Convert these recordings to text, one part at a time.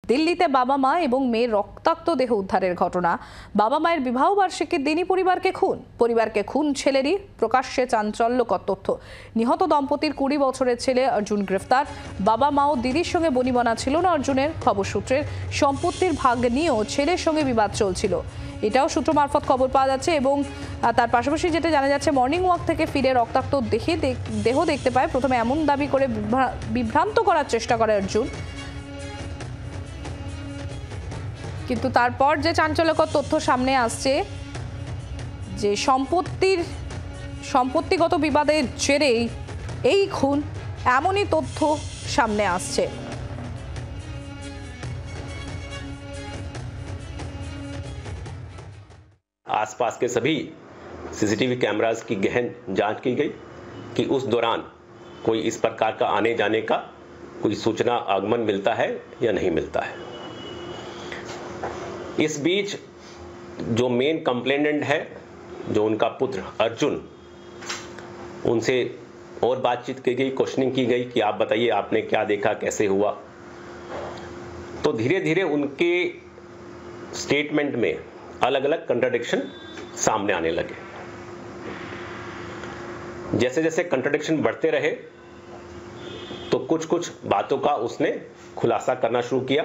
দিল্লিতে বাবা মা এবং মেয়ের রক্তাক্ত দেহ উদ্ধারের ঘটনা। বাবা মায়ের বিবাহ বার্ষিকীর দিনই পরিবারকে খুন ছেলেরই। প্রকাশ্যে চাঞ্চল্যকর তথ্য। নিহত দম্পতির 20 বছরের ছেলে অর্জুন গ্রেফতার। বাবা মা ও দিদির সঙ্গে বনিবনা ছিল না অর্জুনের। খবর সূত্রের সম্পত্তির ভাগ নিয়েও ছেলের সঙ্গে বিবাদ চলছিল, এটাও সূত্র মারফত খবর পাওয়া যাচ্ছে। এবং তার পাশাপাশি যেটা জানা যাচ্ছে, মর্নিং ওয়াক থেকে ফিরে রক্তাক্ত দেহ দেখতে পায়। প্রথমে এমন দাবি করে বিভ্রান্ত করার চেষ্টা করে অর্জুন, কিন্তু তারপর যে চাঞ্চল্যকর তথ্য সামনে আসছে যে সম্পত্তিগত বিবাদের জেরেই এই খুন, এমনই তথ্য সামনে আসছে। आसपास के सभी सीसीटीवी कैमरास की गहन जांच की गई कि उस दौरान कोई इस प्रकार का आने जाने का कोई सूचना आगमन मिलता है या नहीं मिलता है। इस बीच जो मेन कंप्लेनेंट है, जो उनका पुत्र अर्जुन, उनसे और बातचीत की गई, क्वेश्चनिंग की गई कि आप बताइए आपने क्या देखा, कैसे हुआ। तो धीरे धीरे उनके स्टेटमेंट में अलग अलग कंट्राडिक्शन सामने आने लगे। जैसे जैसे कंट्राडिक्शन बढ़ते रहे तो कुछ कुछ बातों का उसने खुलासा करना शुरू किया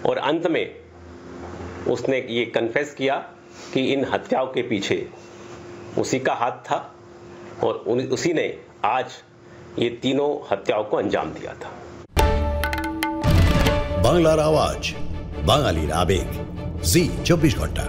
और अंत में उसने ये कन्फेस किया कि इन हत्याओं के पीछे उसी का हाथ था और उसी ने आज ये तीनों हत्याओं को अंजाम दिया था। বাংলার আওয়াজ, বাঙালির আবেগ, জি 24 ঘন্টা।